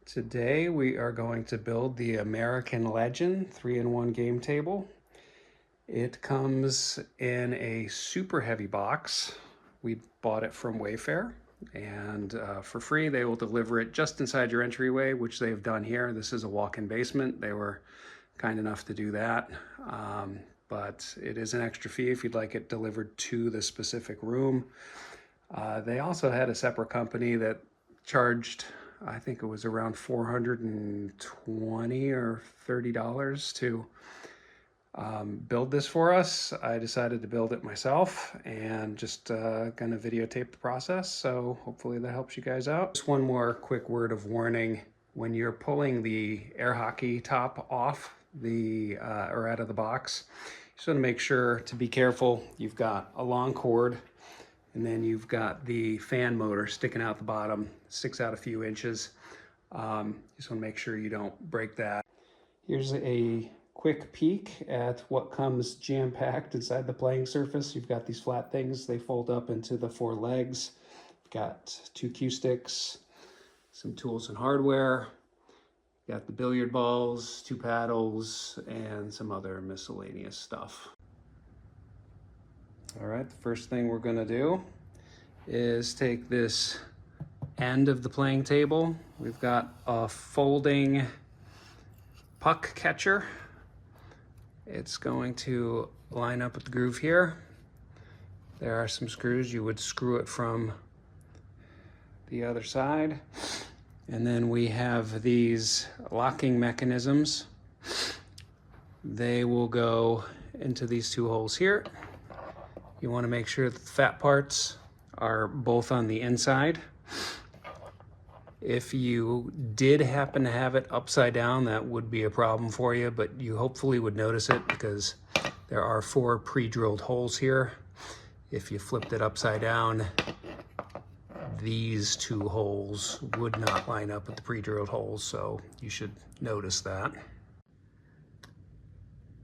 Today we are going to build the American Legend 3-in-1 game table. It comes in a super heavy box. We bought it from Wayfair, and for free they will deliver it just inside your entryway, which they've done here. This is a walk-in basement. They were kind enough to do that, but it is an extra fee if you'd like it delivered to the specific room. They also had a separate company that charged, I think it was around $420 or $30 to build this for us. I decided to build it myself and just gonna videotape the process, so hopefully that helps you guys out. Just one more quick word of warning. When you're pulling the air hockey top off or out of the box, you just want to make sure to be careful. You've got a long cord, and then you've got the fan motor sticking out the bottom, sticks out a few inches. Just want to make sure you don't break that. Here's a quick peek at what comes jam-packed inside the playing surface. You've got these flat things. They fold up into the 4 legs. You've got 2 cue sticks, some tools and hardware. Got the billiard balls, 2 paddles, and some other miscellaneous stuff. All right, the first thing we're gonna do is take this end of the playing table. We've got a folding puck catcher. It's going to line up with the groove here. There are some screws. You would screw it from the other side. And then we have these locking mechanisms. They will go into these 2 holes here. You want to make sure that the fat parts are both on the inside. If you did happen to have it upside down, that would be a problem for you, but you hopefully would notice it because there are 4 pre-drilled holes here. If you flipped it upside down, these 2 holes would not line up with the pre-drilled holes, so you should notice that.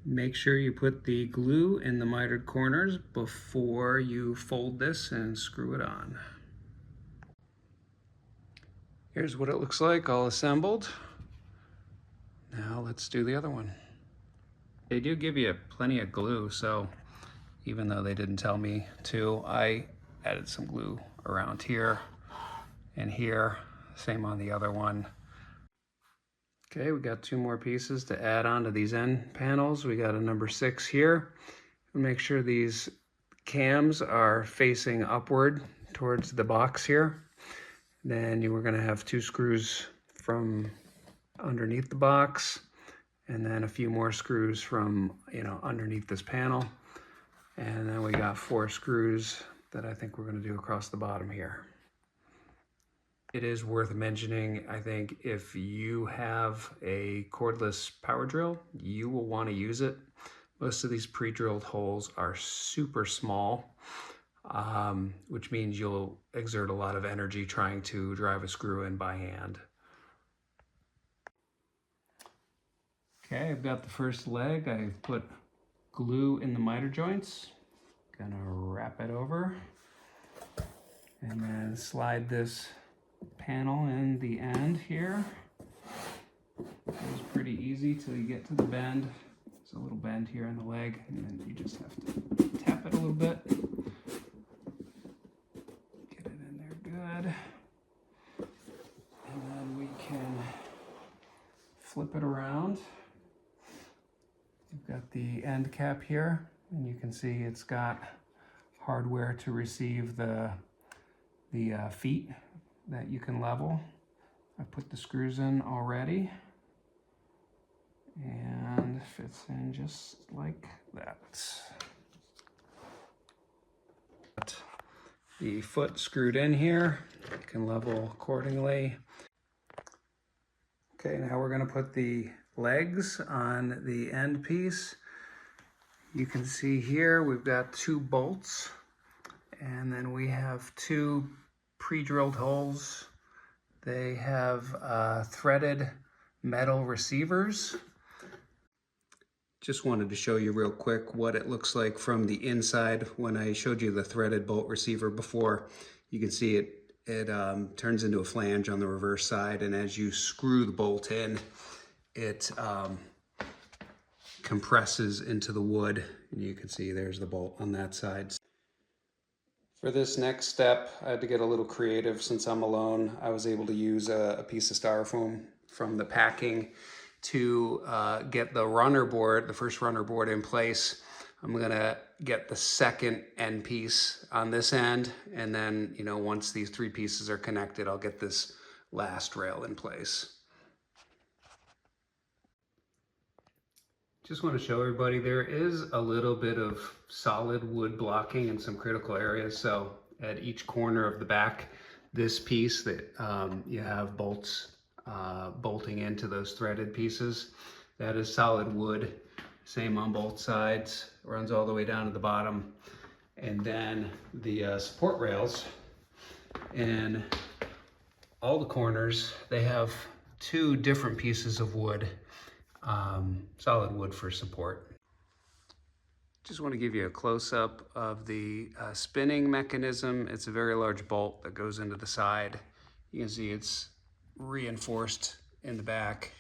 Make sure you put the glue in the mitered corners before you fold this and screw it on. Here's what it looks like all assembled. Now let's do the other one. They do give you plenty of glue, so even though they didn't tell me to, I added some glue around here and here, same on the other one. Okay, we got 2 more pieces to add on to these end panels. We got a number 6 here. Make sure these cams are facing upward towards the box here. Then you were gonna have 2 screws from underneath the box, and then a few more screws from, underneath this panel. And then we got 4 screws that I think we're gonna do across the bottom here. It is worth mentioning, I think, if you have a cordless power drill, you will want to use it. Most of these pre-drilled holes are super small, which means you'll exert a lot of energy trying to drive a screw in by hand. Okay, I've got the first leg. I've put glue in the miter joints. Gonna wrap it over and then slide this panel in the end here. It's pretty easy till you get to the bend. There's a little bend here in the leg, and then you just have to tap it a little bit. Get it in there good. And then we can flip it around. You've got the end cap here, and you can see it's got hardware to receive the feet that you can level. I put the screws in already, and it fits in just like that. The foot screwed in here, you can level accordingly. Okay, now we're gonna put the legs on the end piece. You can see here we've got 2 bolts, and then we have 2 pre-drilled holes. They have threaded metal receivers. Just wanted to show you real quick what it looks like from the inside. When I showed you the threaded bolt receiver before, you can see it turns into a flange on the reverse side, and as you screw the bolt in, it compresses into the wood, and you can see there's the bolt on that side. For this next step, I had to get a little creative. Since I'm alone, I was able to use a piece of styrofoam from the packing to get the runner board, the first runner board in place. I'm gonna get the second end piece on this end, and then, you know, once these three pieces are connected, I'll get this last rail in place. Just want to show everybody there is a little bit of solid wood blocking in some critical areas. So at each corner of the back, this piece that you have bolts bolting into those threaded pieces, that is solid wood. Same on both sides, runs all the way down to the bottom. And then the support rails and all the corners, they have two different pieces of wood. Solid wood for support. Just want to give you a close-up of the spinning mechanism. It's a very large bolt that goes into the side. You can see it's reinforced in the back,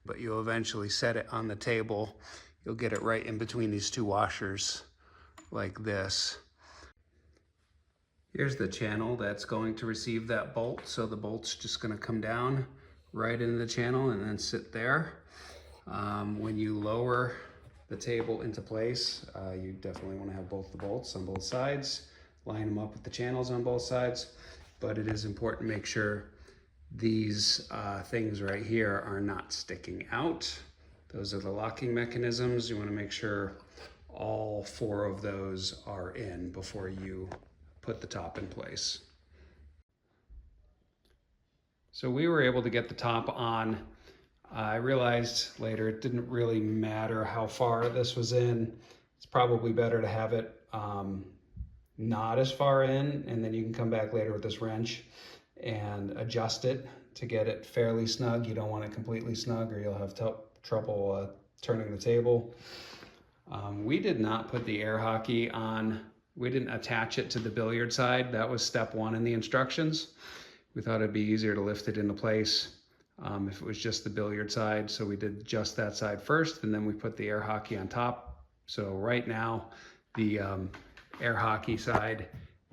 but you'll eventually set it on the table. You'll get it right in between these two washers like this. Here's the channel that's going to receive that bolt. So the bolt's just going to come down right into the channel and then sit there. When you lower the table into place, you definitely want to have both the bolts on both sides, line them up with the channels on both sides, but it is important to make sure these things right here are not sticking out. Those are the locking mechanisms. You want to make sure all four of those are in before you put the top in place. So we were able to get the top on. I realized later it didn't really matter how far this was in. It's probably better to have it not as far in, and then you can come back later with this wrench and adjust it to get it fairly snug. You don't want it completely snug or you'll have trouble turning the table. We did not put the air hockey on. We didn't attach it to the billiard side. That was step one in the instructions. We thought it'd be easier to lift it into place if it was just the billiard side. So we did just that side first, and then we put the air hockey on top. So right now, the air hockey side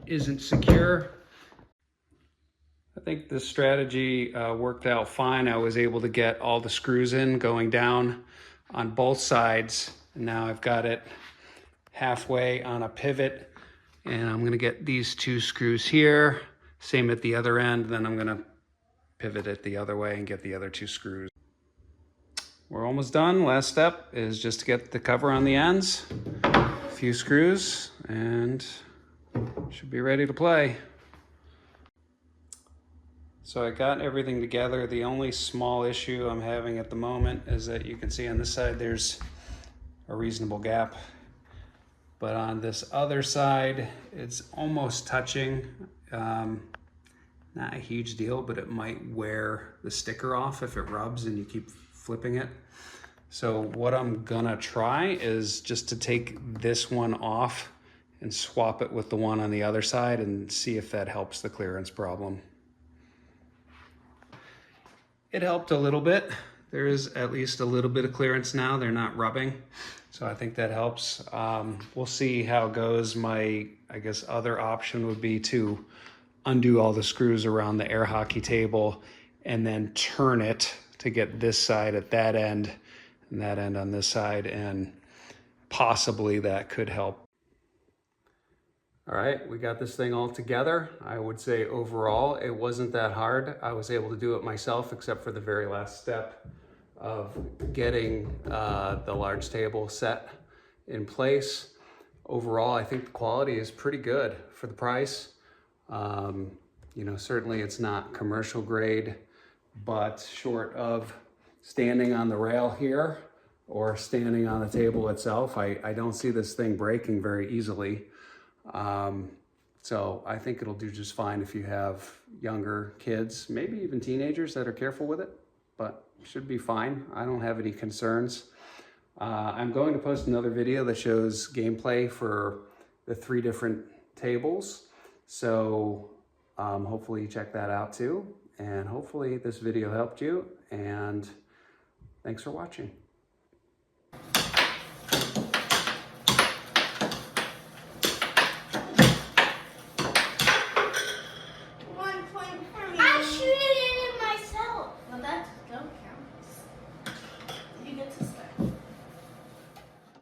isn't secure. I think this strategy worked out fine. I was able to get all the screws in going down on both sides. And now I've got it halfway on a pivot, and I'm gonna get these two screws here. Same at the other end, then I'm gonna pivot it the other way and get the other two screws. We're almost done. Last step is just to get the cover on the ends, a few screws, and should be ready to play. So I got everything together. The only small issue I'm having at the moment is that you can see on this side there's a reasonable gap, but on this other side it's almost touching. Not a huge deal, but it might wear the sticker off if it rubs and you keep flipping it. So what I'm gonna try is just to take this one off and swap it with the one on the other side and see if that helps the clearance problem. It helped a little bit. There is at least a little bit of clearance now. They're not rubbing, so I think that helps. We'll see how it goes. My, I guess, other option would be to undo all the screws around the air hockey table and then turn it to get this side at that end and that end on this side, and possibly that could help. All right, we got this thing all together. I would say overall it wasn't that hard. I was able to do it myself except for the very last step of getting the large table set in place. Overall, I think the quality is pretty good for the price. You know, certainly it's not commercial grade, but short of standing on the rail here or standing on the table itself, I don't see this thing breaking very easily. So I think it'll do just fine if you have younger kids, maybe even teenagers that are careful with it, but should be fine. I don't have any concerns. I'm going to post another video that shows gameplay for the 3 different tables. So Hopefully you check that out too. And hopefully this video helped you. And thanks for watching.